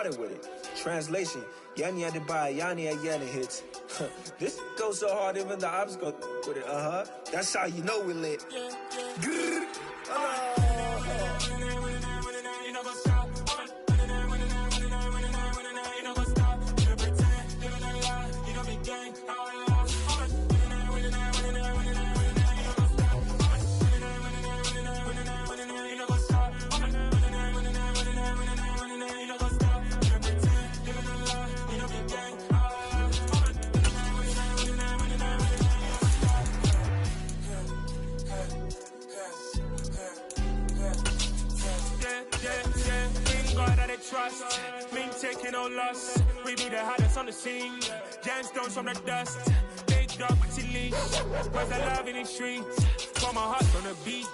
started with it. Translation, Yanni had to buy Yanni at Yanni hits. This goes so hard, even the ops go with it. That's how you know we're lit. Trust, me taking no loss. We be the hottest on the scene. Gemstones from the dust. Big dog, leash. Where's the love in the streets? For my heart on the beat.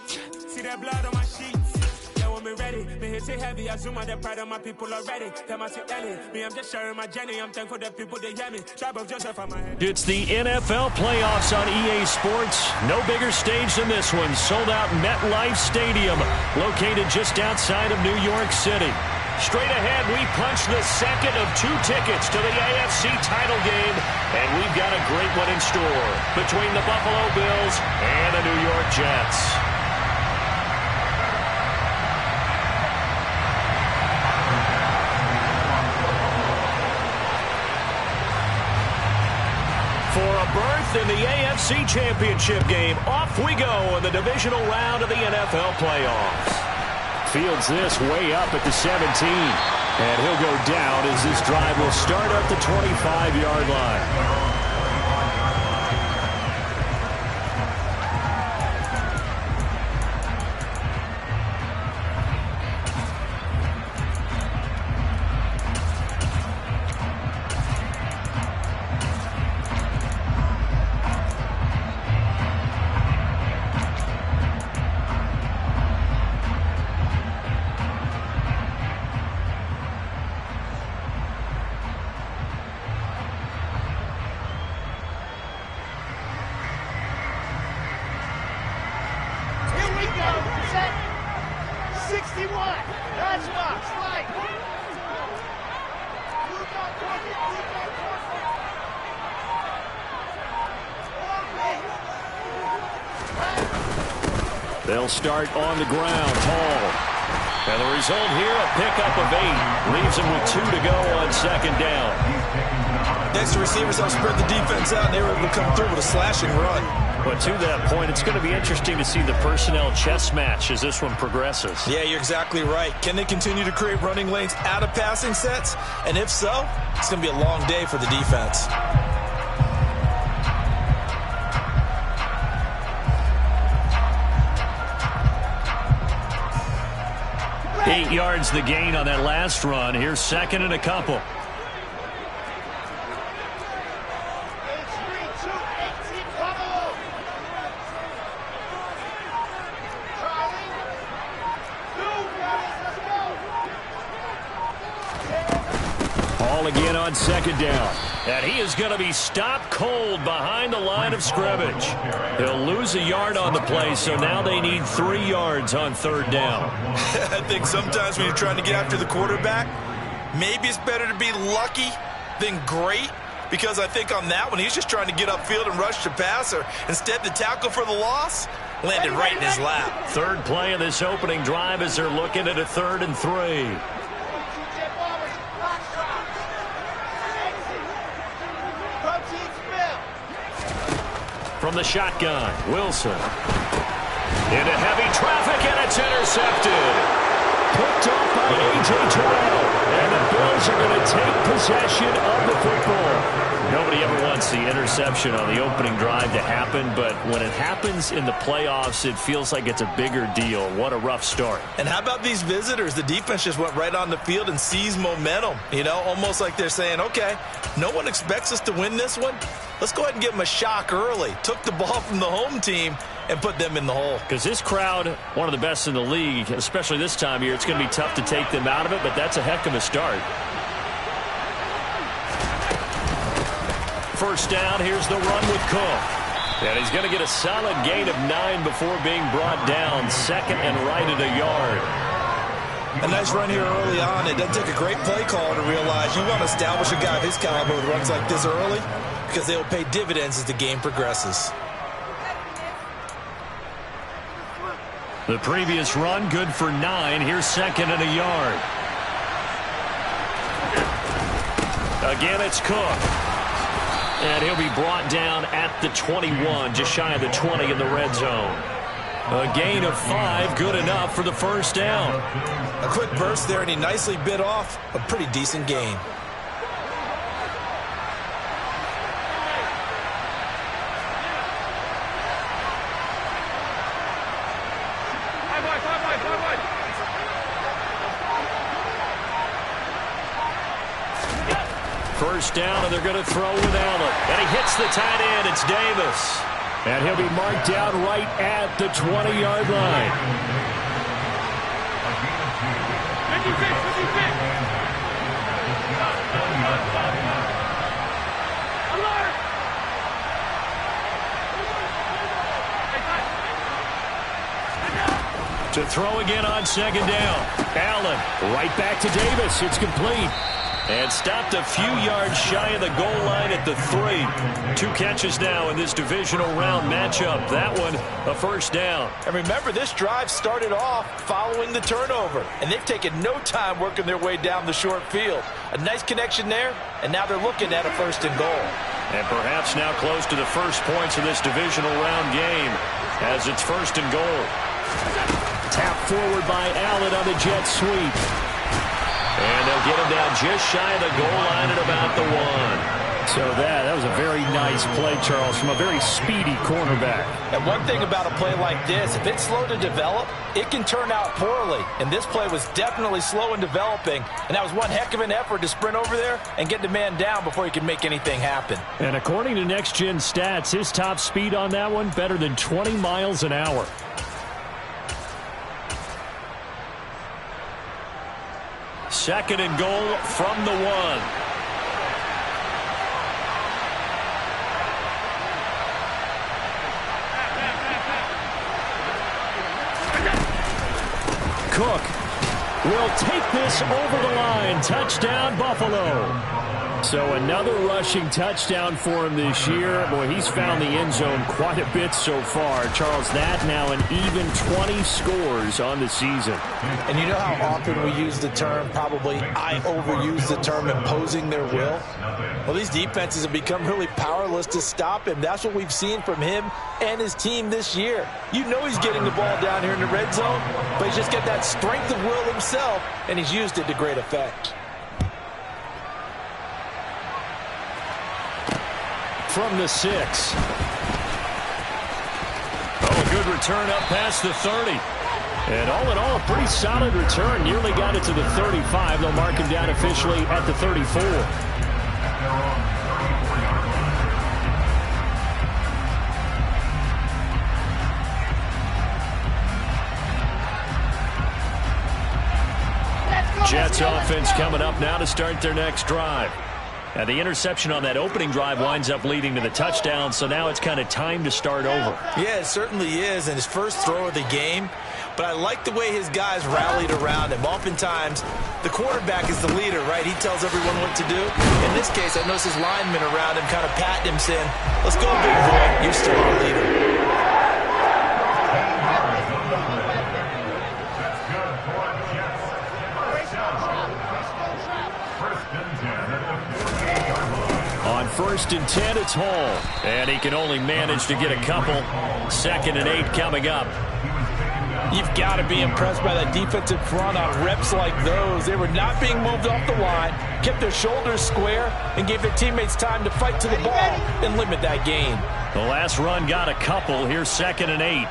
See that blood on my sheets. Yeah, when me ready, me hit it heavy. I zoom out the pride of my people already. Tell my Ellie, me I'm just sharing my journey. I'm thankful the people they hear me. Tribe of Joseph on my head. It's the NFL playoffs on EA Sports. No bigger stage than this one. Sold out MetLife Stadium, located just outside of New York City. Straight ahead, we punch the second of 2 tickets to the AFC title game, and we've got a great one in store between the Buffalo Bills and the New York Jets. For a berth in the AFC Championship game, off we go in the divisional round of the NFL playoffs. Fields this way up at the 17. And he'll go down as this drive will start at the 25-yard line. They'll start on the ground, Hall. And the result here, a pickup of 8. Leaves him with 2 to go on second down. Next, the receivers help spread the defense out, and they were able to come through with a slashing run. But to that point, it's going to be interesting to see the personnel chess match as this one progresses. Yeah, you're exactly right. Can they continue to create running lanes out of passing sets? And if so, it's going to be a long day for the defense. 8 yards the gain on that last run. Here's second and a couple. Ball again on second down. And he is going to be stopped cold behind the line of scrimmage. He'll lose a yard on the play, so now they need 3 yards on third down. I think sometimes when you're trying to get after the quarterback, maybe it's better to be lucky than great, because I think on that one, he's just trying to get upfield and rush the passer. Instead, the tackle for the loss landed right in his lap. Third play of this opening drive as they're looking at a 3rd and 3. From the shotgun, Wilson. Into heavy traffic, and it's intercepted. Picked off by A.J. Terrell. And the Bills are going to take possession of the football. Nobody ever wants the interception on the opening drive to happen, but when it happens in the playoffs, it feels like it's a bigger deal. What a rough start. And how about these visitors? The defense just went right on the field and seized momentum. You know, almost like they're saying, okay, no one expects us to win this one. Let's go ahead and give them a shock early. Took the ball from the home team and put them in the hole. Because this crowd, one of the best in the league, especially this time of year, it's going to be tough to take them out of it, but that's a heck of a start. First down, here's the run with Cook. And he's going to get a solid gain of 9 before being brought down. Second and right at a yard. A nice run here early on. It doesn't take a great play call to realize you want to establish a guy of his caliber with runs like this early because they will pay dividends as the game progresses. The previous run, good for 9. Here's second and a yard. Again, it's Cook. And he'll be brought down at the 21, just shy of the 20 in the red zone. A gain of 5, good enough for the first down. A quick burst there, and he nicely bit off a pretty decent gain. First down, and they're going to throw with Allen. And he hits the tight end. It's Davis. And he'll be marked down right at the 20-yard line. To throw again on second down. Allen right back to Davis. It's complete. And stopped a few yards shy of the goal line at the 3. 2 catches now in this divisional round matchup. That one, a first down. And remember, this drive started off following the turnover. And they've taken no time working their way down the short field. A nice connection there, and now they're looking at a first and goal. And perhaps now close to the first points of this divisional round game as it's first and goal. Tap forward by Allen on the jet sweep. And they'll get him down just shy of the goal line at about the 1. So that was a very nice play, Charles, from a very speedy cornerback. And one thing about a play like this, if it's slow to develop, it can turn out poorly. And this play was definitely slow in developing. And that was one heck of an effort to sprint over there and get the man down before he could make anything happen. And according to Next Gen Stats, his top speed on that one, better than 20 miles an hour. Second and goal from the 1. Cook will take this over the line. Touchdown, Buffalo. So another rushing touchdown for him this year. Boy, he's found the end zone quite a bit so far. Charles, that now an even 20 scores on the season. And you know how often we use the term, probably I overuse the term, imposing their will? Well, these defenses have become really powerless to stop him. That's what we've seen from him and his team this year. You know he's getting the ball down here in the red zone, but he's just got that strength of will himself, and he's used it to great effect. From the 6. Oh, a good return up past the 30. And all in all, a pretty solid return. Nearly got it to the 35. They'll mark him down officially at the 34. Jets offense coming up now to start their next drive. Now, the interception on that opening drive winds up leading to the touchdown, so now it's kind of time to start over. Yeah, it certainly is, and his first throw of the game. But I like the way his guys rallied around him. Oftentimes, the quarterback is the leader, right? He tells everyone what to do. In this case, I noticed his linemen around him kind of patting him, saying, let's go, big boy. You're still our leader. First and 10, it's Hall. And he can only manage to get a couple. Second and 8 coming up. You've got to be impressed by that defensive front on reps like those. They were not being moved off the line, kept their shoulders square, and gave their teammates time to fight to the ball and limit that gain. The last run got a couple. Here's second and 8.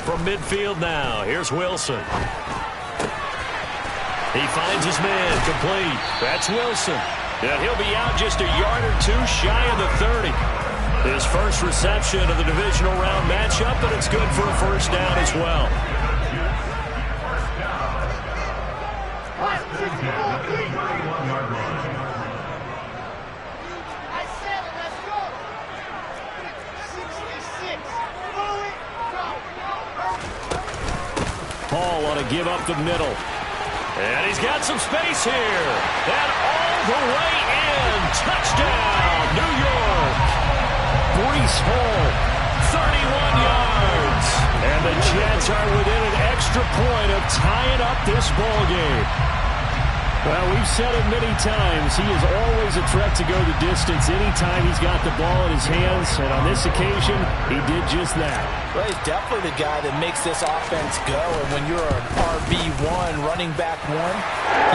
From midfield now, here's Wilson. He finds his man, complete. That's Wilson. And he'll be out just a yard or two shy of the 30. His first reception of the divisional round matchup, but it's good for a first down as well. Paul on a give up the middle. And he's got some space here. And all the way in. Touchdown, New York. Breece Hall, 31 yards. And the Jets are within an extra point of tying up this ball game. Well, we've said it many times. He is always a threat to go the distance anytime he's got the ball in his hands. And on this occasion, he did just that. Well, he's definitely the guy that makes this offense go. And when you're an RB1, running back one,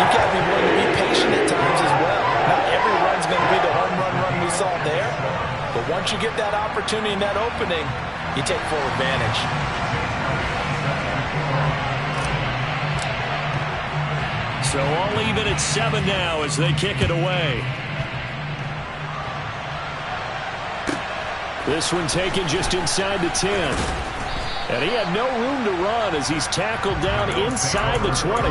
you've got to be willing to be patient at times as well. Not every run's going to be the home run we saw there. But once you get that opportunity and that opening, you take full advantage. So all even at 7 now as they kick it away. This one taken just inside the 10. And he had no room to run as he's tackled down inside the 20.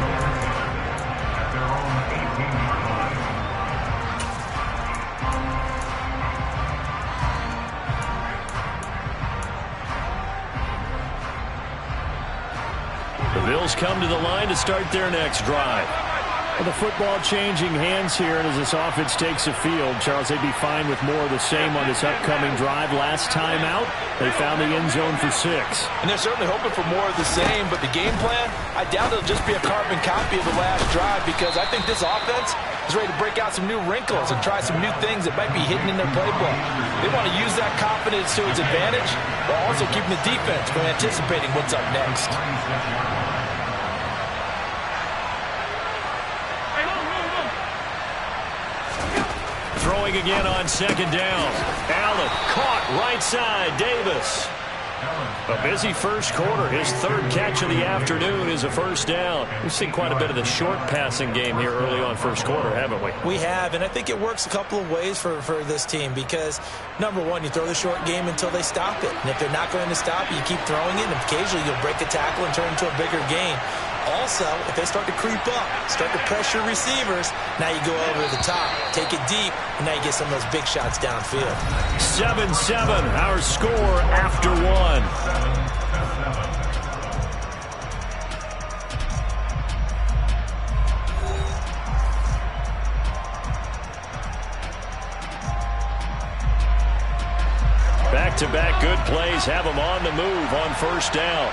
The Bills come to the line to start their next drive. Well, the football changing hands here, and as this offense takes the field, Charles, they'd be fine with more of the same on this upcoming drive. Last time out, they found the end zone for 6. And they're certainly hoping for more of the same, but the game plan, I doubt it'll just be a carbon copy of the last drive, because I think this offense is ready to break out some new wrinkles and try some new things that might be hidden in their playbook. They want to use that confidence to its advantage, while also keeping the defense from anticipating what's up next. Throwing again on second down. Allen caught right side. Davis. A busy first quarter. His third catch of the afternoon is a first down. We've seen quite a bit of the short passing game here early on first quarter, haven't we? We have, and I think it works a couple of ways for this team because, number one, you throw the short game until they stop it. And if they're not going to stop it, you keep throwing it, and occasionally you'll break a tackle and turn into a bigger gain. Also, if they start to creep up, start to pressure receivers, now you go over the top, take it deep, and now you get some of those big shots downfield. 7-7, our score after 1. Back-to-back good plays have them on the move on first down.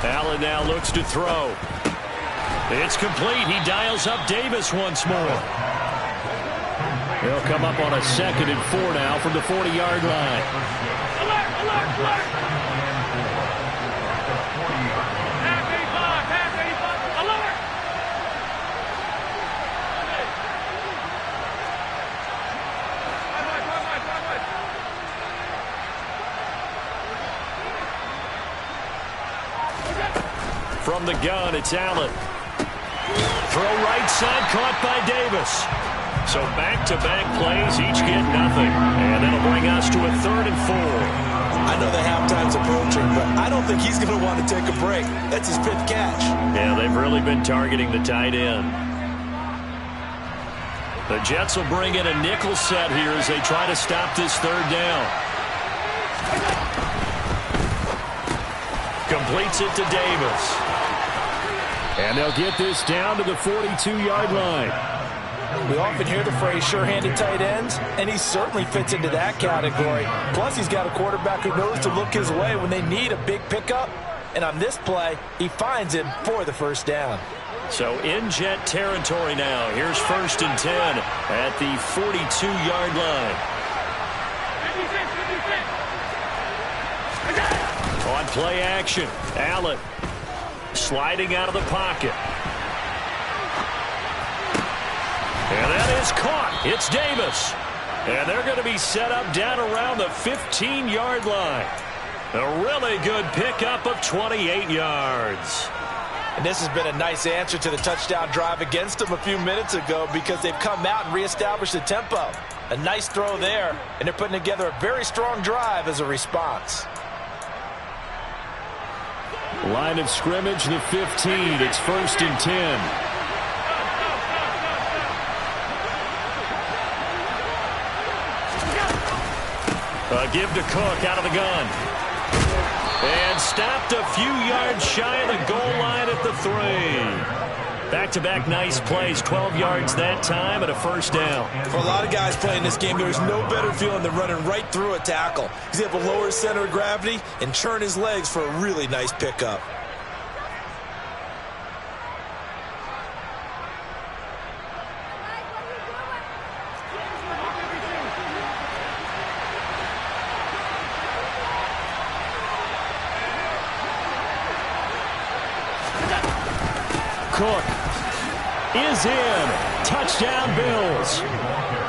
Allen now looks to throw. It's complete. He dials up Davis once more. They'll come up on a 2nd and 4 now from the 40-yard line. Alert, alert, alert. Pass 85, alert. From the gun, it's Allen. Throw right side, caught by Davis. So back-to-back plays, each get nothing. And that'll bring us to a 3rd and 4. I know the halftime's approaching, but I don't think he's going to want to take a break. That's his 5th catch. Yeah, they've really been targeting the tight end. The Jets will bring in a nickel set here as they try to stop this 3rd down. Completes it to Davis. And they'll get this down to the 42-yard line. We often hear the phrase sure-handed tight ends, and he certainly fits into that category. Plus, he's got a quarterback who knows to look his way when they need a big pickup. And on this play, he finds him for the first down. So in Jet territory now. Here's 1st and 10 at the 42-yard line. On play action, Allen sliding out of the pocket. And that is caught. It's Davis. And they're going to be set up down around the 15-yard line. A really good pickup of 28 yards. And this has been a nice answer to the touchdown drive against them a few minutes ago because they've come out and reestablished the tempo. A nice throw there, and they're putting together a very strong drive as a response. Line of scrimmage, the 15. It's 1st and 10. A give to Cook out of the gun. And stopped a few yards shy of the goal line at the 3. Back-to-back nice plays, 12 yards that time and a 1st down. For a lot of guys playing this game, there's no better feeling than running right through a tackle. He's able to lower his center of gravity and churn his legs for a really nice pickup. Cook is in. Touchdown, Bills.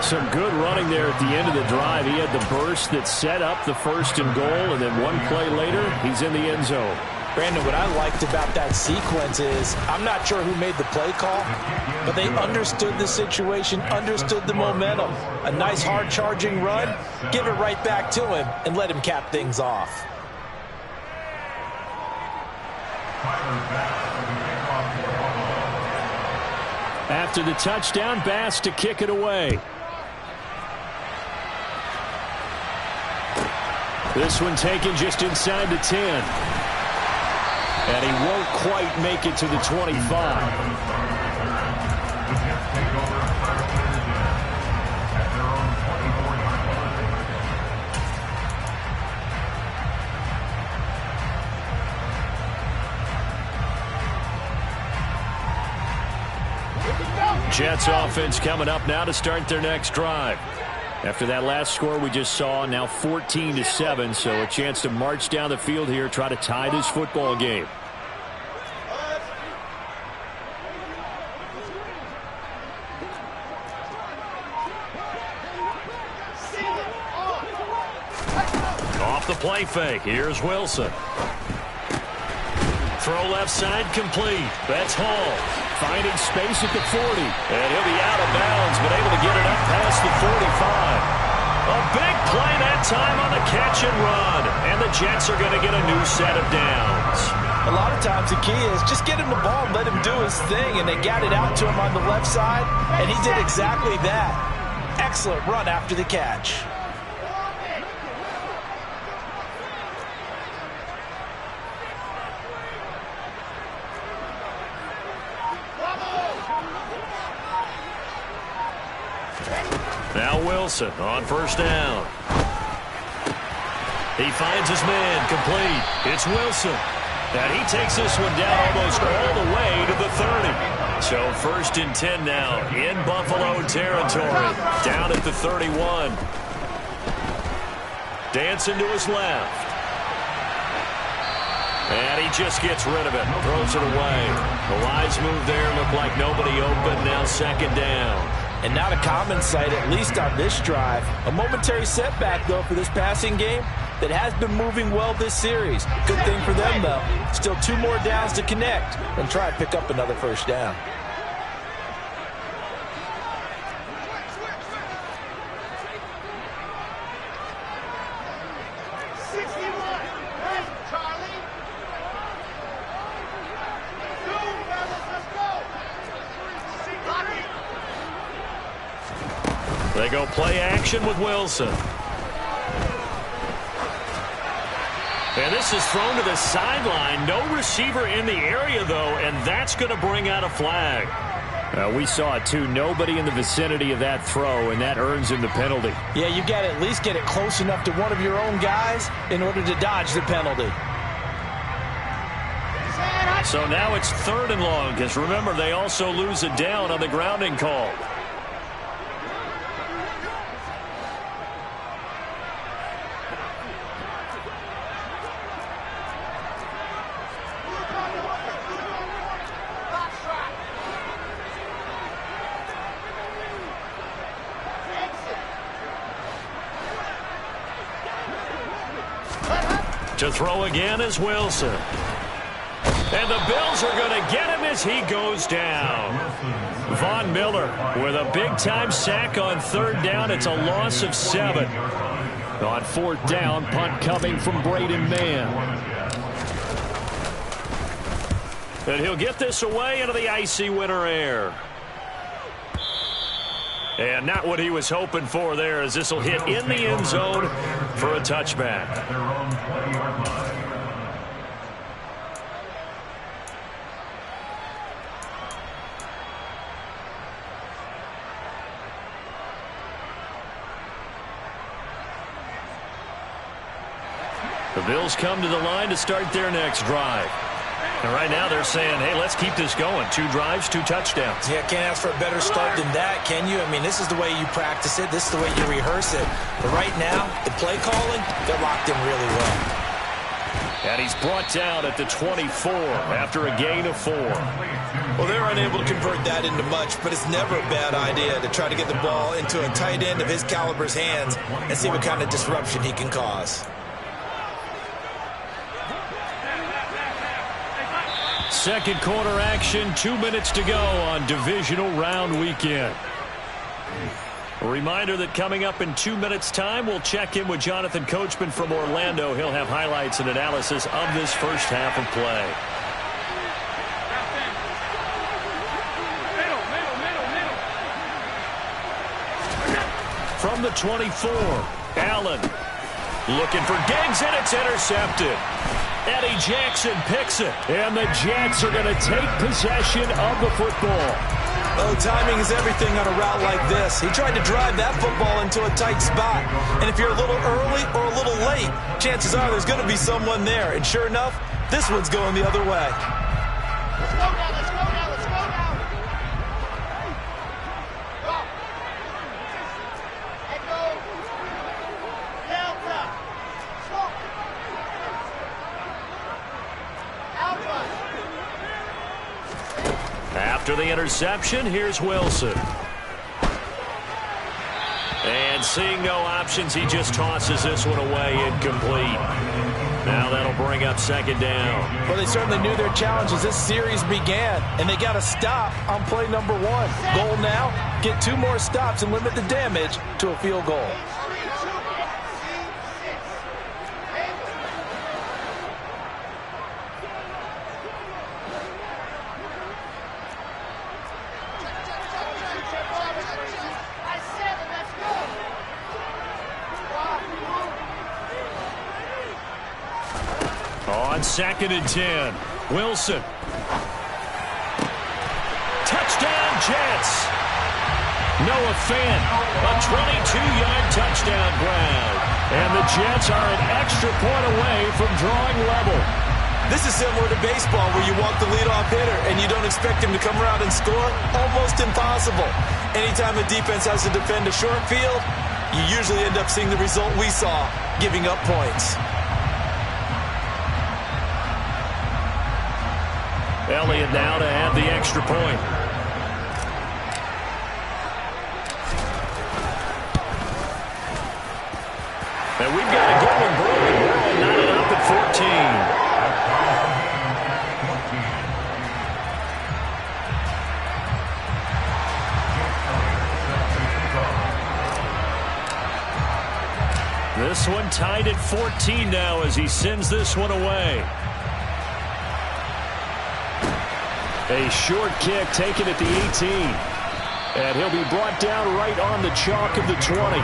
Some good running there at the end of the drive. He had the burst that set up the 1st and goal, and then one play later, he's in the end zone. Brandon, what I liked about that sequence is I'm not sure who made the play call, but they understood the situation, understood the momentum. A nice hard charging run, give it right back to him, and let him cap things off. After the touchdown, Bass to kick it away. This one taken just inside the 10. And he won't quite make it to the 25. Jets offense coming up now to start their next drive. After that last score we just saw, now 14-7, so a chance to march down the field here, try to tie this football game. Off the play fake, here's Wilson. Throw left side complete. That's Hall. Finding space at the 40. And he'll be out of bounds, but able to get it up past the 45. A big play that time on the catch and run. And the Jets are going to get a new set of downs. A lot of times the key is just get him the ball and let him do his thing. And they got it out to him on the left side, and he did exactly that. Excellent run after the catch. Now Wilson on 1st down. He finds his man complete. It's Wilson. And he takes this one down almost all the way to the 30. So 1st and 10 now in Buffalo territory. Down at the 31. Dancing to his left. And he just gets rid of it. Throws it away. The wise move there. Looked like nobody open. Now 2nd down. And not a common sight, at least on this drive. A momentary setback, though, for this passing game that has been moving well this series. Good thing for them, though. Still 2 more downs to connect and try and pick up another 1st down. They go play action with Wilson. And this is thrown to the sideline. No receiver in the area, though, and that's going to bring out a flag. We saw it, too. Nobody in the vicinity of that throw, and that earns him the penalty. Yeah, you got to at least get it close enough to one of your own guys in order to dodge the penalty. So now it's 3rd and long, because remember, they also lose a down on the grounding call. To throw again is Wilson. And the Bills are going to get him as he goes down. Von Miller with a big-time sack on 3rd down. It's a loss of 7. On 4th down, punt coming from Braden Mann. And he'll get this away into the icy winter air. And not what he was hoping for there, as this will hit in the end zone for a touchback. The Bills come to the line to start their next drive. And right now they're saying, hey, let's keep this going. 2 drives, 2 touchdowns. Yeah, can't ask for a better start than that, can you? I mean, this is the way you practice it. This is the way you rehearse it. But right now, the play calling, they're locked in really well. And he's brought down at the 24 after a gain of 4. Well, they're unable to convert that into much, but it's never a bad idea to try to get the ball into a tight end of his caliber's hands and see what kind of disruption he can cause. Second quarter action, 2 minutes to go on divisional round weekend. A reminder that coming up in 2 minutes' time, we'll check in with Jonathan Coachman from Orlando. He'll have highlights and analysis of this first half of play. From the 24, Allen looking for Diggs, and it's intercepted. Eddie Jackson picks it, and the Jets are going to take possession of the football. Oh, timing is everything on a route like this. He tried to drive that football into a tight spot. And if you're a little early or a little late, chances are there's going to be someone there. And sure enough, this one's going the other way. Let's go now, let's go now, let's go now. Go. Let go. Delta. Stop. Outrun. After the interception, here's Wilson. And seeing no options, he just tosses this one away, incomplete. Now that'll bring up second down. Well, they certainly knew their challenge as this series began, and they got to stop on play number 1. Goal now, get 2 more stops and limit the damage to a field goal. On 2nd and 10, Wilson. Touchdown, Jets. Noah Fant, a 22-yard touchdown grab. And the Jets are an extra point away from drawing level. This is similar to baseball where you walk the leadoff hitter and you don't expect him to come around and score. Almost impossible. Anytime the defense has to defend a short field, you usually end up seeing the result we saw, giving up points. Elliott now to add the extra point. And we've got a good one brewing. We're all knotted up at 14. This one tied at 14 now as he sends this one away. A short kick taken at the 18. And he'll be brought down right on the chalk of the 20.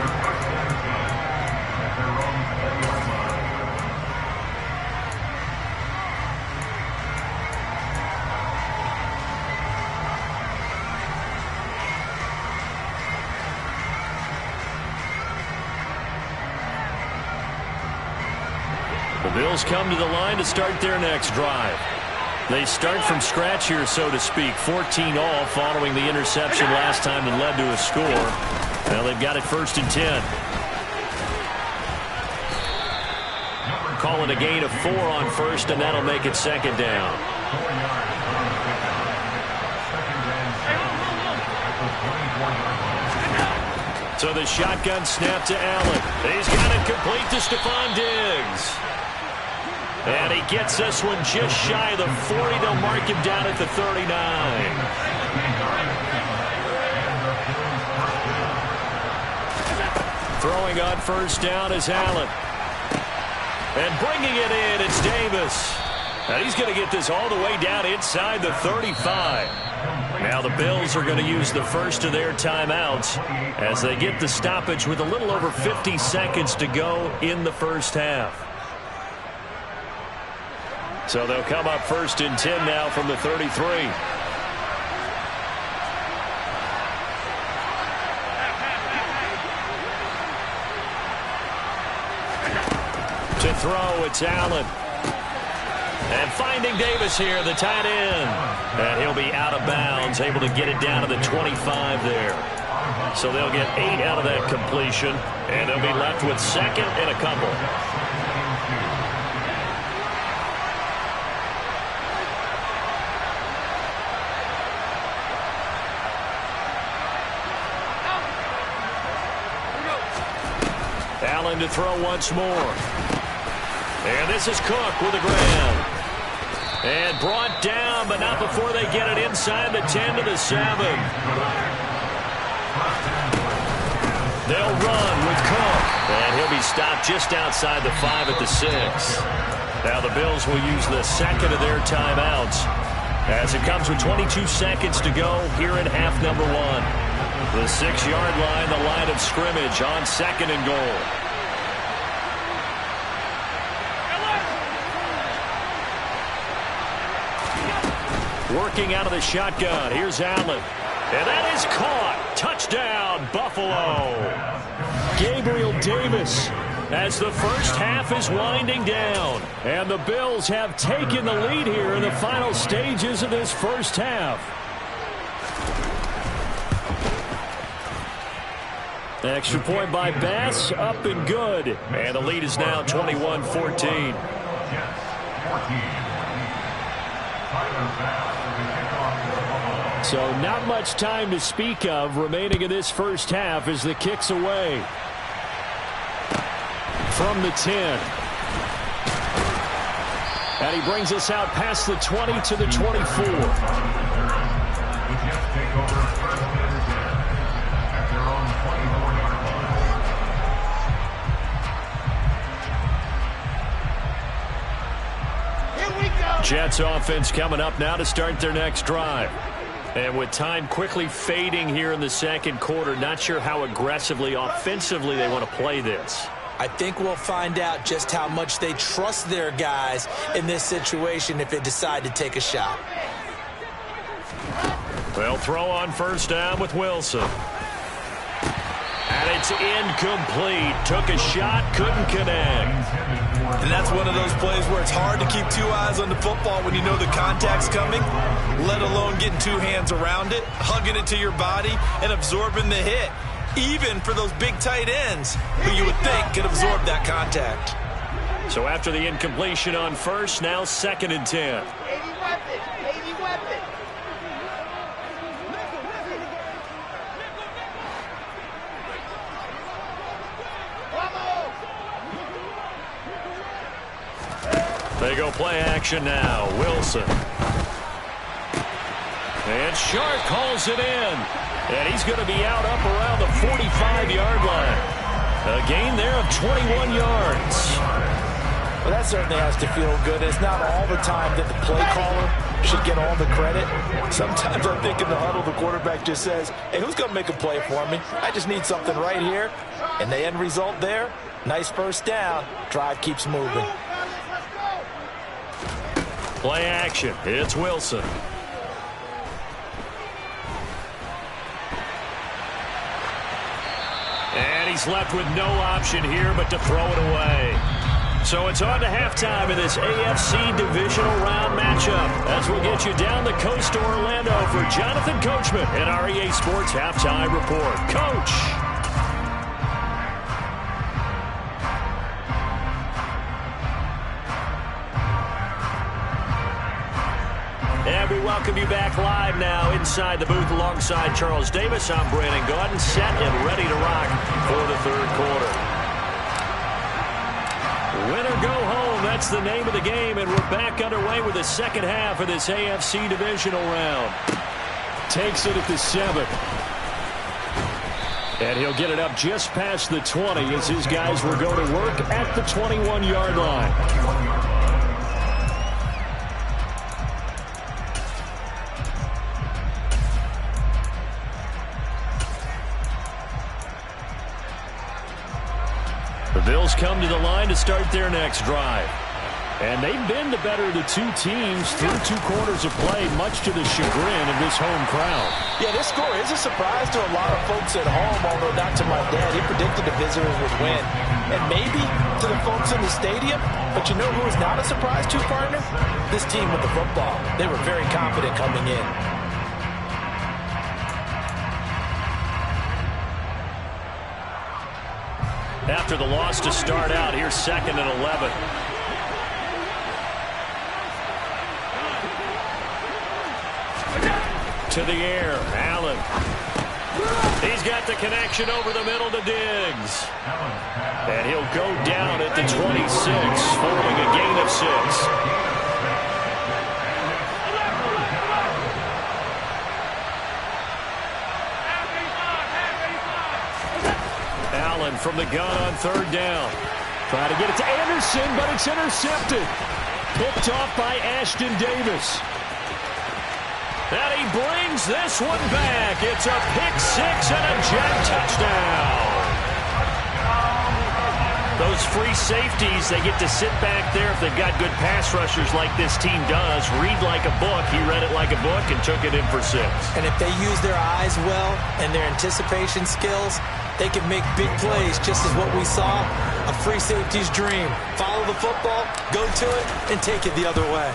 The Bills come to the line to start their next drive. They start from scratch here, so to speak. 14 all following the interception last time that led to a score. Now they've got it 1st and 10. Call it a gain of 4 on 1st, and that'll make it 2nd down. So the shotgun snap to Allen. He's got it complete to Stephon Diggs. And he gets this one just shy of the 40. They'll mark him down at the 39. Throwing on 1st down is Allen. And bringing it in, it's Davis. And he's going to get this all the way down inside the 35. Now the Bills are going to use the first of their timeouts as they get the stoppage with a little over 50 seconds to go in the first half. So they'll come up 1st and 10 now from the 33. To throw, it's Allen. And finding Davis here, the tight end. And he'll be out of bounds, able to get it down to the 25 there. So they'll get 8 out of that completion, and they'll be left with 2nd and a couple. Allen to throw once more. And this is Cook with a grab. And brought down, but not before they get it inside the 10 to the 7. They'll run with Cook. And he'll be stopped just outside the 5 at the 6. Now the Bills will use the 2nd of their timeouts as it comes with 22 seconds to go here in half number 1. The 6-yard line, the line of scrimmage on 2nd and goal. Working out of the shotgun. Here's Allen. And that is caught. Touchdown, Buffalo. Gabriel Davis as the first half is winding down. And the Bills have taken the lead here in the final stages of this first half. Extra point by Bass, up and good. And the lead is now 21-14. So not much time to speak of remaining in this first half as the kick's away. From the 10. And he brings us out past the 20 to the 24. Jets offense coming up now to start their next drive. And with time quickly fading here in the second quarter, not sure how aggressively, offensively they want to play this. I think we'll find out just how much they trust their guys in this situation if they decide to take a shot. They'll throw on first down with Wilson. And it's incomplete. Took a shot, couldn't connect. And that's one of those plays where it's hard to keep 2 eyes on the football when you know the contact's coming, let alone getting 2 hands around it, hugging it to your body, and absorbing the hit, even for those big tight ends who you would think could absorb that contact. So after the incompletion on first, now 2nd and 10. 80 weapon, 80 weapon. They go play action now. Wilson. And Sharp calls it in. And he's going to be out up around the 45-yard line. A gain there of 21 yards. Well, that certainly has to feel good. It's not all the time that the play caller should get all the credit. Sometimes I think in the huddle, the quarterback just says, hey, who's going to make a play for me? I just need something right here. And the end result there, nice first down. Drive keeps moving. Play action. It's Wilson. And he's left with no option here but to throw it away. So it's on to halftime in this AFC divisional round matchup as we'll get you down the coast to Orlando for Jonathan Coachman and our EA Sports Halftime Report. Coach. And we welcome you back live now inside the booth alongside Charles Davis. I'm Brandon Gaudin, set and ready to rock for the third quarter. Win or go home, that's the name of the game, and we're back underway with the second half of this AFC divisional round. Takes it at the 7. And he'll get it up just past the 20 as his guys will go to work at the 21-yard line. The Bills come to the line to start their next drive. And they've been the better of the two teams through 2 quarters of play, much to the chagrin of this home crowd. Yeah, this score is a surprise to a lot of folks at home, although not to my dad. He predicted the visitors would win. And maybe to the folks in the stadium, but you know who is not a surprise to, partner? This team with the football. They were very confident coming in. After the loss to start out, here's 2nd and 11. To the air, Allen. He's got the connection over the middle to Diggs. And he'll go down at the 26, following a gain of 6. Allen from the gun on 3rd down. Try to get it to Anderson, but it's intercepted. Picked off by Ashton Davis. And he brings this one back. It's a pick 6 and a Jet touchdown. Those free safeties, they get to sit back there if they've got good pass rushers like this team does. Read like a book. He read it like a book and took it in for 6. And if they use their eyes well and their anticipation skills, they can make big plays, just as what we saw, a free safety's dream. Follow the football, go to it, and take it the other way.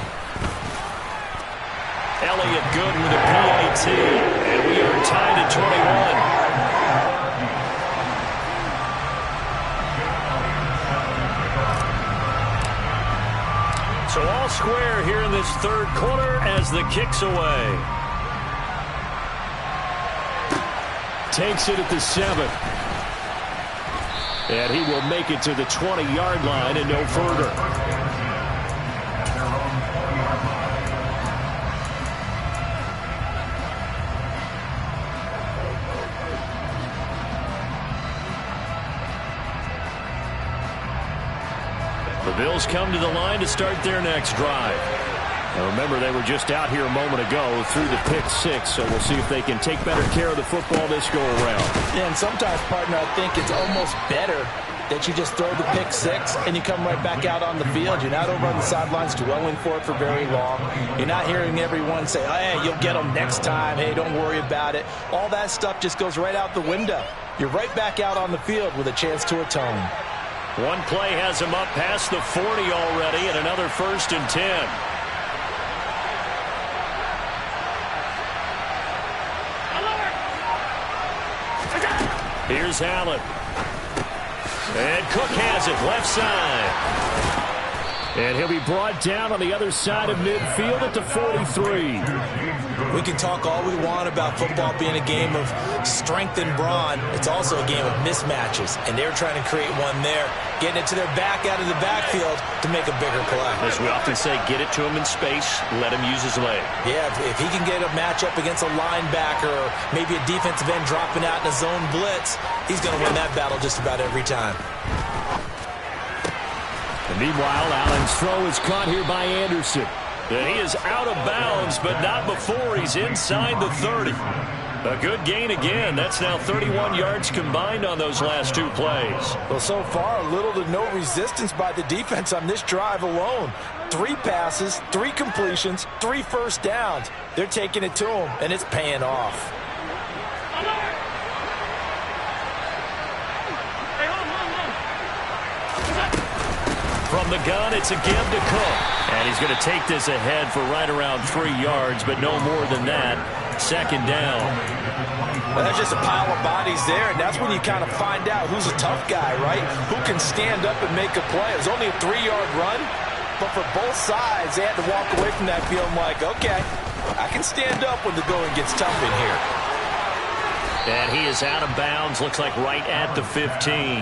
Elliott good with a PAT, and we are tied at 21. So all square here in this 3rd quarter as the kick's away. Takes it at the 7. And he will make it to the 20-yard line and no further. The Bills come to the line to start their next drive. Now remember, they were just out here a moment ago through the pick 6, so we'll see if they can take better care of the football this go-around. Yeah, and sometimes, partner, I think it's almost better that you just throw the pick 6 and you come right back out on the field. You're not over on the sidelines dwelling for it for very long. You're not hearing everyone say, oh, hey, you'll get them next time. Hey, don't worry about it. All that stuff just goes right out the window. You're right back out on the field with a chance to atone. One play has him up past the 40 already, and another 1st and 10. Here's Allen. And Cook has it, left side. And he'll be brought down on the other side of midfield at the 43. We can talk all we want about football being a game of strength and brawn. It's also a game of mismatches, and they're trying to create one there, getting it to their back out of the backfield to make a bigger play. As we often say, get it to him in space, let him use his leg. Yeah, if he can get a matchup against a linebacker or maybe a defensive end dropping out in a zone blitz, he's going to win that battle just about every time. And meanwhile, Allen's throw is caught here by Anderson. And he is out of bounds, but not before he's inside the 30. A good gain again. That's now 31 yards combined on those last 2 plays. Well, so far, little to no resistance by the defense on this drive alone. 3 passes, 3 completions, 3 first downs. They're taking it to him, and it's paying off. From the gun, it's a give to Cook. And he's going to take this ahead for right around 3 yards, but no more than that. 2nd down. Well, that's just a pile of bodies there, and that's when you kind of find out who's a tough guy, right? Who can stand up and make a play. It was only a 3-yard run, but for both sides, they had to walk away from that field like, okay, I can stand up when the going gets tough in here. And he is out of bounds, looks like right at the 15.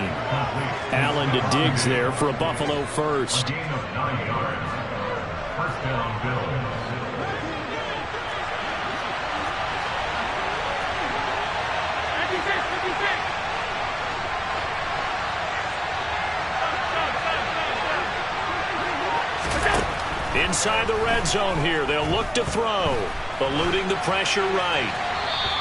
Allen to Diggs there for a Buffalo first. Inside the red zone here, they'll look to throw. Eluding the pressure right.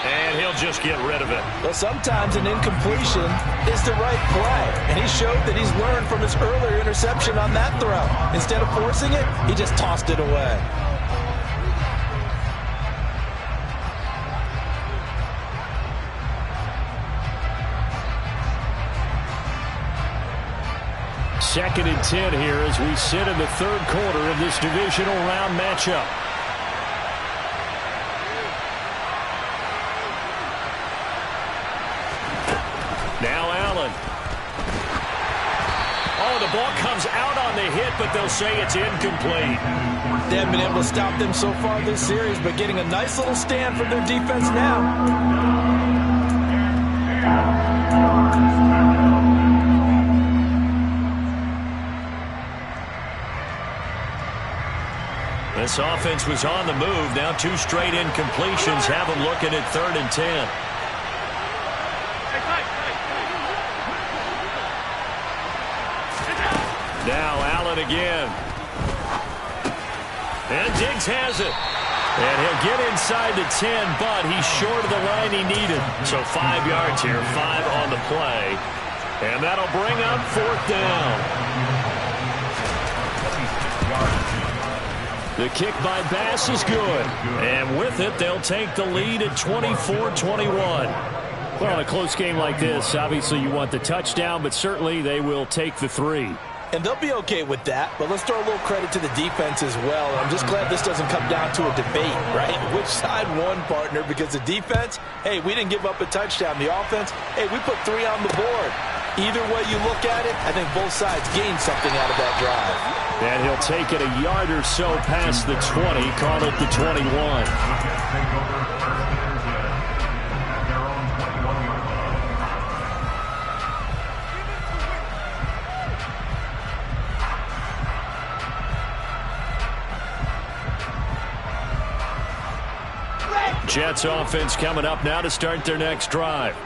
And he'll just get rid of it. Well, sometimes an incompletion is the right play. And he showed that he's learned from his earlier interception on that throw. Instead of forcing it, he just tossed it away. Second and 10 here as we sit in the third quarter of this divisional round matchup. Now Allen. Oh, the ball comes out on the hit, but they'll say it's incomplete. They haven't been able to stop them so far this series, but getting a nice little stand from their defense now. This offense was on the move. Now 2 straight incompletions have them looking at 3rd and 10. Now Allen again. And Diggs has it. And he'll get inside the 10, but he's short of the line he needed. So 5 yards here, 5 on the play. And that'll bring up 4th down. The kick by Bass is good. And with it, they'll take the lead at 24-21. Well, in a close game like this, obviously you want the touchdown, but certainly they will take the 3. And they'll be okay with that, but let's throw a little credit to the defense as well. I'm just glad this doesn't come down to a debate, right? Which side won, partner? Because the defense, hey, we didn't give up a touchdown. The offense, hey, we put 3 on the board. Either way you look at it, I think both sides gained something out of that drive. And he'll take it a yard or so past the 20, call it the 21. Jets offense coming up now to start their next drive.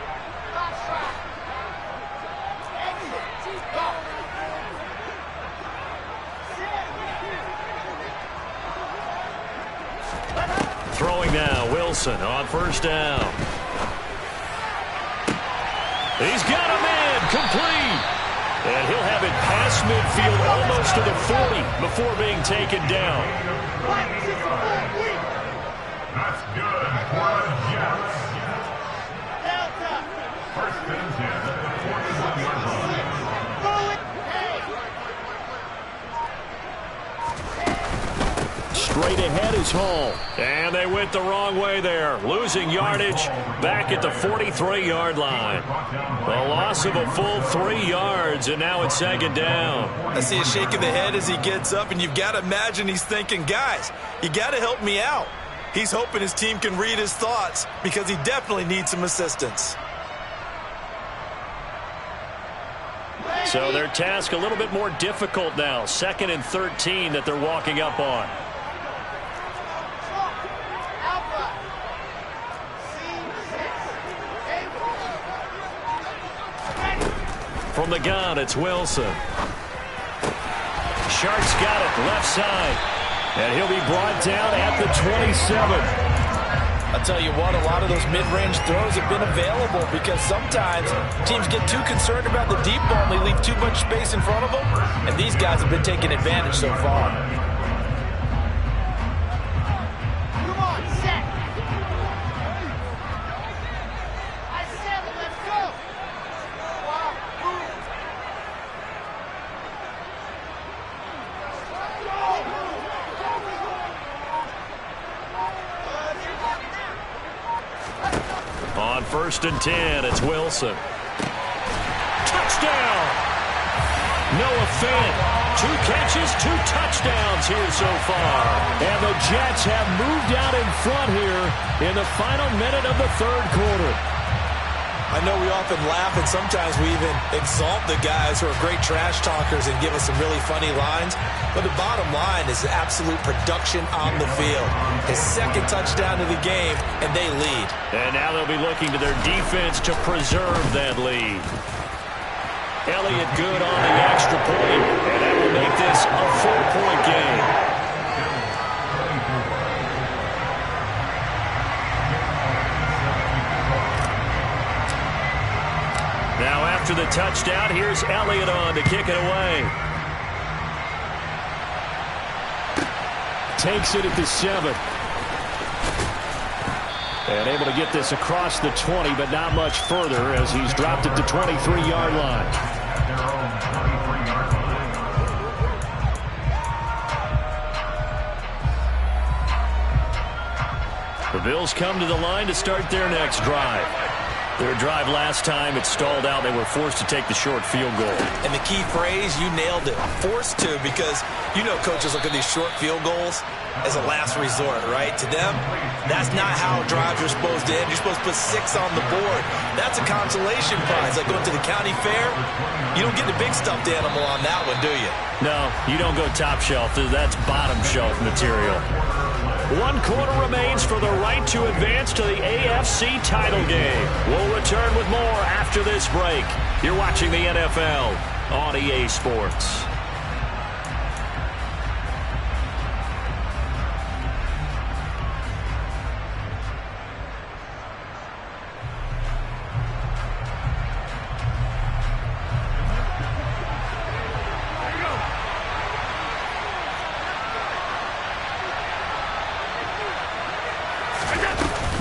Throwing now, Wilson on 1st down. He's got a man, complete. And he'll have it past midfield almost to the 40 before being taken down. That's good for the Jets. First and 10 at the 41-yard line. Straight ahead is Hall. And they went the wrong way there. Losing yardage back at the 43-yard line. A loss of a full 3 yards, and now it's 2nd down. I see a shake of the head as he gets up, and you've got to imagine he's thinking, guys, you got to help me out. He's hoping his team can read his thoughts because he definitely needs some assistance. So their task a little bit more difficult now. 2nd and 13 that they're walking up on. From the gun, it's Wilson. Shark's got it, left side. And he'll be brought down at the 27. I'll tell you what, a lot of those mid-range throws have been available because sometimes teams get too concerned about the deep ball and they leave too much space in front of them. And these guys have been taking advantage so far. Come on, set. I said it, let's go. On 1st and 10, it's Wilson. Touchdown! Noah Fant, 2 catches, 2 touchdowns here so far. And the Jets have moved out in front here in the final minute of the 3rd quarter. I know we often laugh and sometimes we even exalt the guys who are great trash talkers and give us some really funny lines. But the bottom line is absolute production on the field. His 2nd touchdown of the game, and they lead. And now they'll be looking to their defense to preserve that lead. Elliott good on the extra point, and that will make this a 4-point game. touchdown. Here's Elliott on to kick it away. Takes it at the 7. And able to get this across the 20, but not much further as he's dropped it to 23-yard line. Their own 23-yard line. The Bills come to the line to start their next drive. Their drive last time, it stalled out. They were forced to take the short field goal. And the key phrase, you nailed it, forced to, because you know coaches look at these short field goals as a last resort, right? To them, that's not how drives are supposed to end. You're supposed to put 6 on the board. That's a consolation prize. Like going to the county fair, you don't get the big stuffed animal on that one, do you? No, you don't go top shelf. That's bottom shelf material. 1 quarter remains for the right to advance to the AFC title game. We'll return with more after this break. You're watching the NFL on EA Sports.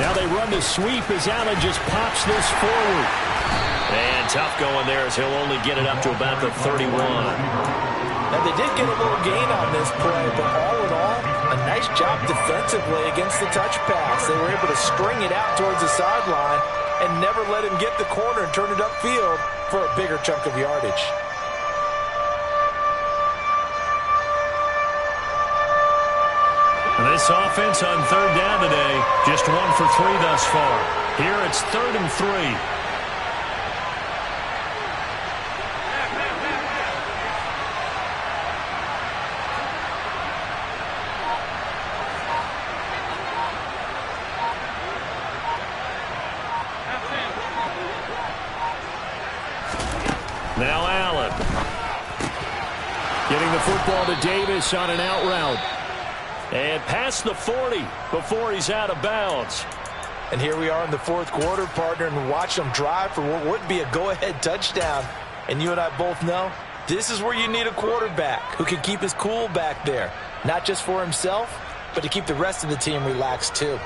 Now they run the sweep as Allen just pops this forward. And tough going there as he'll only get it up to about the 31. Now, they did get a little gain on this play, but all in all, a nice job defensively against the touch pass. They were able to string it out towards the sideline and never let him get the corner and turn it upfield for a bigger chunk of yardage. This offense on 3rd down today, just 1 for 3 thus far. Here it's 3rd and 3. Now Allen. Getting the football to Davis on an out route. And past the 40 before he's out of bounds. And here we are in the 4th quarter, partner, and watch them drive for what would be a go-ahead touchdown. And you and I both know this is where you need a quarterback who can keep his cool back there. Not just for himself, but to keep the rest of the team relaxed too.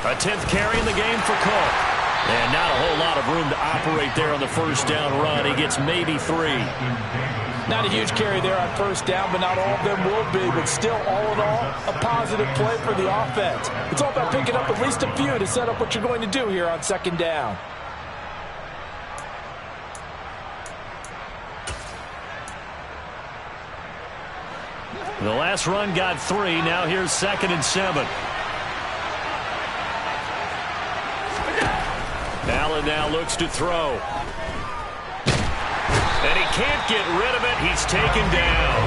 A 10th carry in the game for Cook. And not a whole lot of room to operate there on the 1st down run. He gets maybe 3. Not a huge carry there on 1st down, but not all of them will be. But still, all in all, a positive play for the offense. It's all about picking up at least a few to set up what you're going to do here on 2nd down. The last run got 3. Now here's 2nd and 7. Allen now looks to throw. And he can't get rid of it. He's taken down.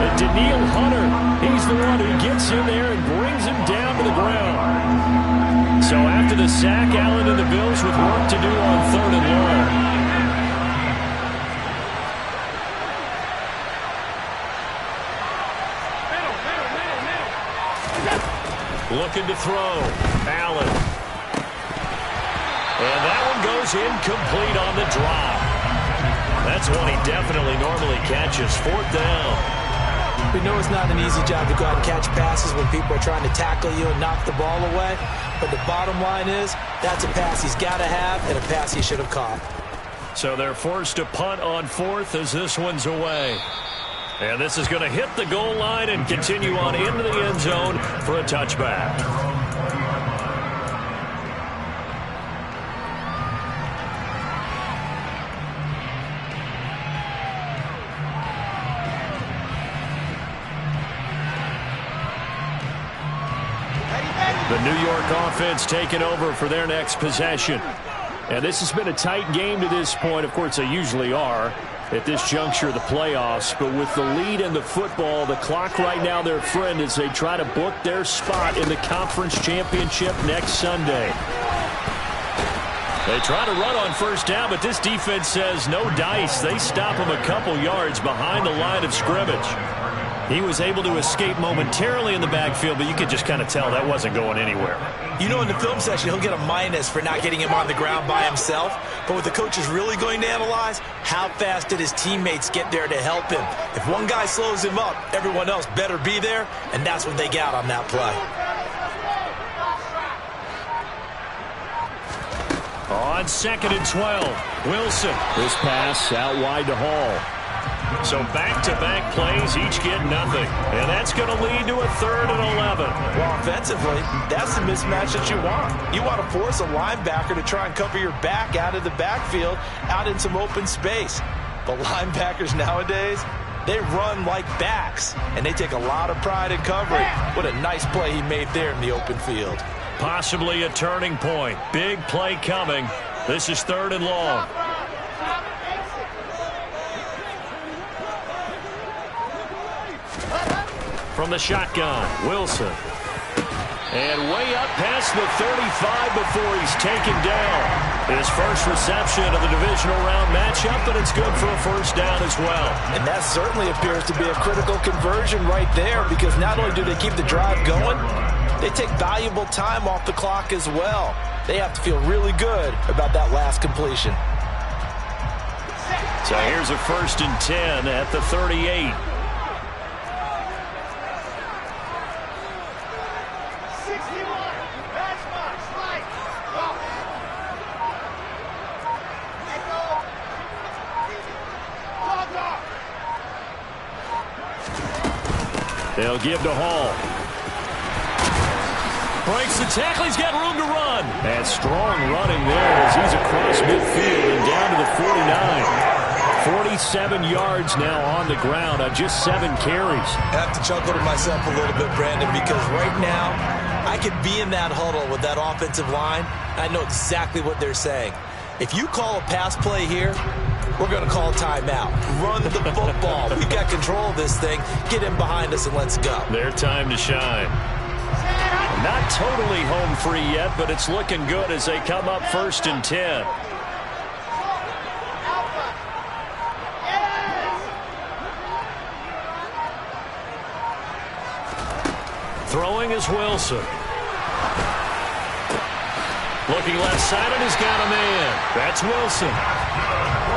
And Daniil Hunter, he's the one who gets in there and brings him down to the ground. So after the sack, Allen and the Bills with work to do on 3rd and long. Looking to throw. Allen. And that one goes incomplete on the drop. That's one he definitely normally catches. 4th down. We know it's not an easy job to go out and catch passes when people are trying to tackle you and knock the ball away. But the bottom line is, that's a pass he's got to have and a pass he should have caught. So they're forced to punt on 4th as this one's away. And this is going to hit the goal line and continue on into the end zone for a touchback. The New York offense taking over for their next possession. And this has been a tight game to this point. Of course, they usually are at this juncture of the playoffs. But with the lead in the football, the clock right now their friend as they try to book their spot in the conference championship next Sunday. They try to run on 1st down, but this defense says no dice. They stop them a couple yards behind the line of scrimmage. He was able to escape momentarily in the backfield, but you could just kind of tell that wasn't going anywhere. You know, in the film section, he'll get a minus for not getting him on the ground by himself. But what the coach is really going to analyze, how fast did his teammates get there to help him? If one guy slows him up, everyone else better be there, and that's what they got on that play. On 2nd and 12, Wilson. This pass out wide to Hall. So back-to-back plays, each get nothing. And that's going to lead to a 3rd and 11. Well, offensively, that's the mismatch that you want. You want to force a linebacker to try and cover your back out of the backfield, out in some open space. But linebackers nowadays, they run like backs, and they take a lot of pride in covering. What a nice play he made there in the open field. Possibly a turning point. Big play coming. This is 3rd and long. From the shotgun, Wilson. And way up past the 35 before he's taken down. His first reception of the divisional round matchup, but it's good for a 1st down as well. And that certainly appears to be a critical conversion right there, because not only do they keep the drive going, they take valuable time off the clock as well. They have to feel really good about that last completion. So here's a 1st and 10 at the 38. They'll give to Hall. Breaks the tackle. He's got room to run. And strong running there as he's across midfield and down to the 49. 47 yards now on the ground on just 7 carries. I have to chuckle to myself a little bit, Brandon, because right now I could be in that huddle with that offensive line. I know exactly what they're saying. If you call a pass play here, we're going to call timeout. Run the football. We've got control of this thing. Get in behind us and let's go. Their time to shine. Not totally home free yet, but it's looking good as they come up 1st and 10. Throwing is Wilson. Looking left side, and he's got a man. That's Wilson.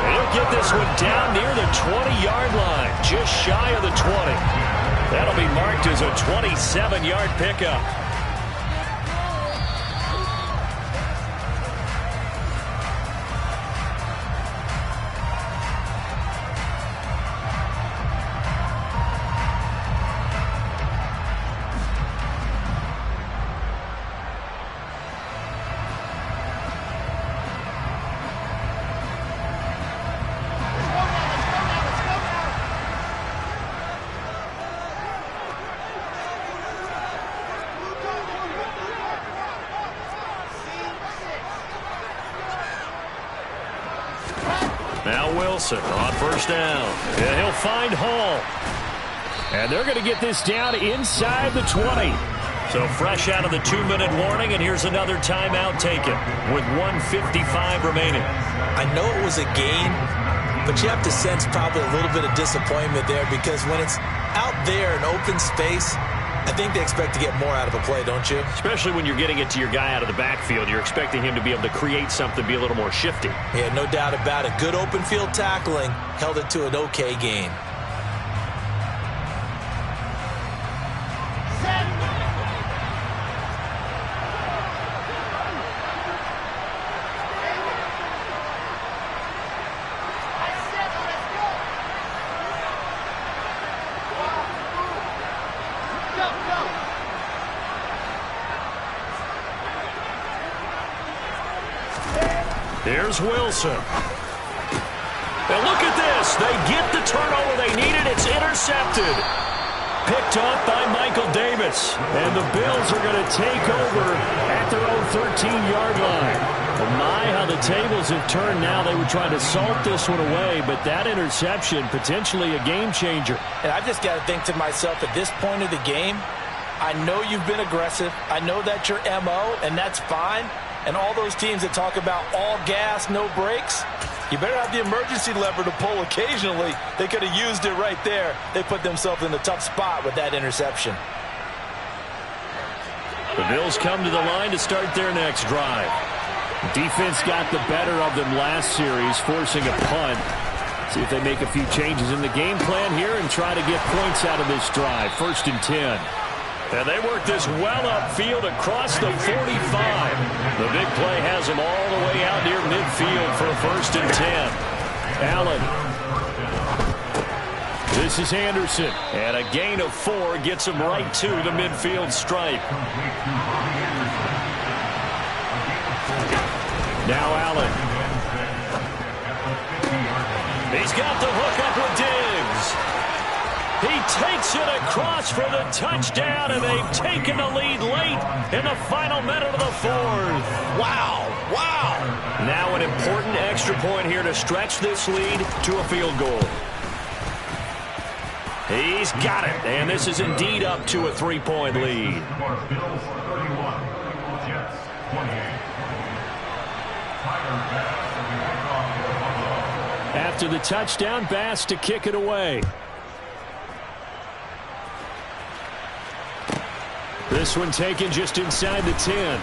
He'll get this one down near the 20-yard line, just shy of the 20. That'll be marked as a 27-yard pickup. Now Wilson on 1st down. And he'll find Hall. And they're going to get this down inside the 20. So fresh out of the 2-minute warning, and here's another timeout taken with 1:55 remaining. I know it was a gain, but you have to sense probably a little bit of disappointment there, because when it's out there in open space, I think they expect to get more out of a play, don't you? Especially when you're getting it to your guy out of the backfield. You're expecting him to be able to create something, be a little more shifty. Yeah, no doubt about it. Good open field tackling held it to an okay gain. Here's Wilson. And look at this. They get the turnover they needed. It's intercepted. Picked off by Michael Davis. And the Bills are going to take over at their own 13-yard line. Well, my, how the tables have turned now. They were trying to salt this one away, but that interception, potentially a game changer. And I've just got to think to myself, at this point of the game, I know you've been aggressive. I know that's your MO, and that's fine. And all those teams that talk about all gas, no brakes, You better have the emergency lever to pull occasionally. They could have used it right there. They put themselves in a tough spot with that interception. The Bills come to the line to start their next drive. Defense got the better of them last series, forcing a punt. See if they make a few changes in the game plan here and try to get points out of this drive. 1st and 10. And they work this well upfield across the 45. The big play has them all the way out near midfield for a 1st and 10. Allen. This is Anderson. And a gain of 4 gets him right to the midfield stripe. Now Allen. He's got the hook up with Diggs. He takes it across for the touchdown, and they've taken the lead late in the final minute of the 4th. Wow, wow. Now an important extra point here to stretch this lead to a field goal. He's got it, and this is indeed up to a 3-point lead. Bills 31, Jets 28. After the touchdown, Bass to kick it away. This one taken just inside the 10.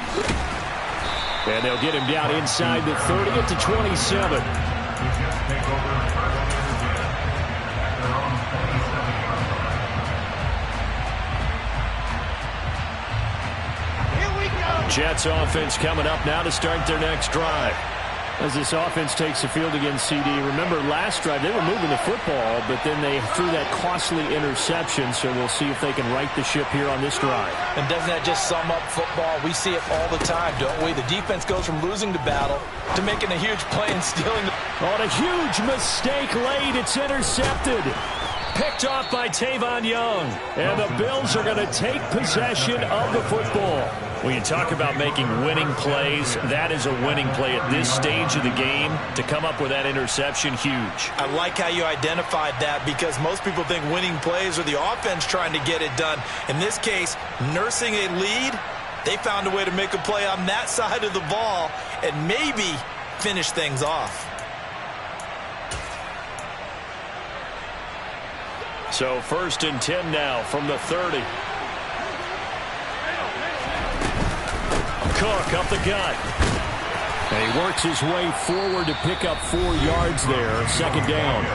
And they'll get him down inside the 30 at the 27. Jets offense coming up now to start their next drive. As this offense takes the field against CD. Remember, last drive they were moving the football, but then they threw that costly interception, so we'll see if they can right the ship here on this drive. And doesn't that just sum up football? We see it all the time, don't we? The defense goes from losing the battle to making a huge play and stealing the... On a huge mistake late, it's intercepted. Picked off by Tavon Young. And the Bills are going to take possession of the football. When you talk about making winning plays, that is a winning play at this stage of the game. To come up with that interception, huge. I like how you identified that, because most people think winning plays are the offense trying to get it done. In this case, nursing a lead, they found a way to make a play on that side of the ball and maybe finish things off. So 1st and 10 now from the 30. Cook up the gut. And he works his way forward to pick up 4 yards there. 2nd down.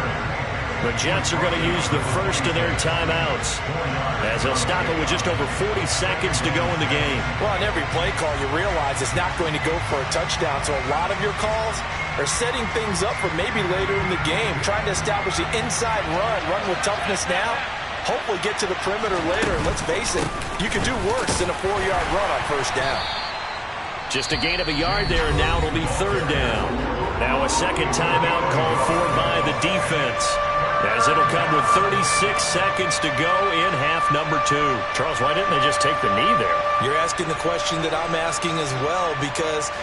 The Jets are going to use the first of their timeouts, as they'll stop it with just over 40 seconds to go in the game. Well, on every play call, you realize it's not going to go for a touchdown. So a lot of your calls are setting things up for maybe later in the game, trying to establish the inside run with toughness now, hopefully get to the perimeter later. And let's face it, you can do worse than a 4-yard run on 1st down. Just a gain of a yard there, and now it'll be 3rd down. Now a 2nd timeout called for by the defense, as it'll come with 36 seconds to go in half number 2. Charles, why didn't they just take the knee there? You're asking the question that I'm asking as well, because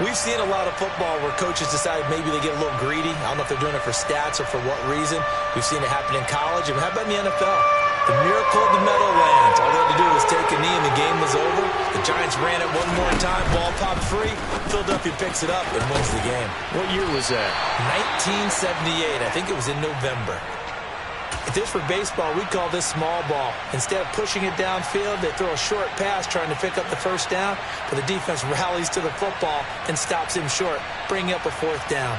we've seen a lot of football where coaches decide maybe they get a little greedy. I don't know if they're doing it for stats or for what reason. We've seen it happen in college. And how about in the NFL? The miracle of the Meadowlands. All they had to do was take a knee and the game was over. The Giants ran it one more time. Ball popped free. Philadelphia picks it up and wins the game. What year was that? 1978. I think it was in November. If this were baseball, we'd call this small ball. Instead of pushing it downfield, they throw a short pass trying to pick up the 1st down, but the defense rallies to the football and stops him short, bringing up a 4th down.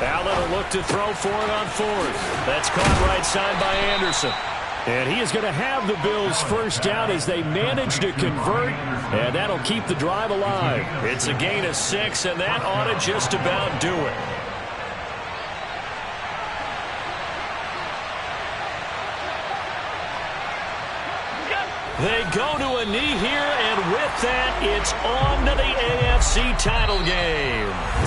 Allen will look to throw for it on 4th. That's caught right side by Anderson. And he is going to have the Bills first down as they manage to convert, and that'll keep the drive alive. It's a gain of 6, and that ought to just about do it. They go to a knee here, and with that, it's on to the AFC title game.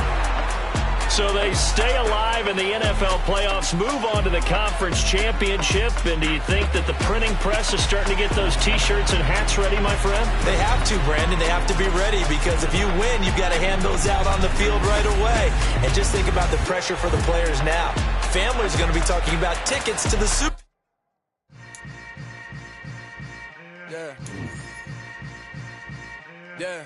So they stay alive in the NFL playoffs, move on to the conference championship. And do you think that the printing press is starting to get those T-shirts and hats ready, my friend? They have to, Brandon. They have to be ready because if you win, you've got to hand those out on the field right away. And just think about the pressure for the players now. Families are going to be talking about tickets to the Super Bowl. Yeah.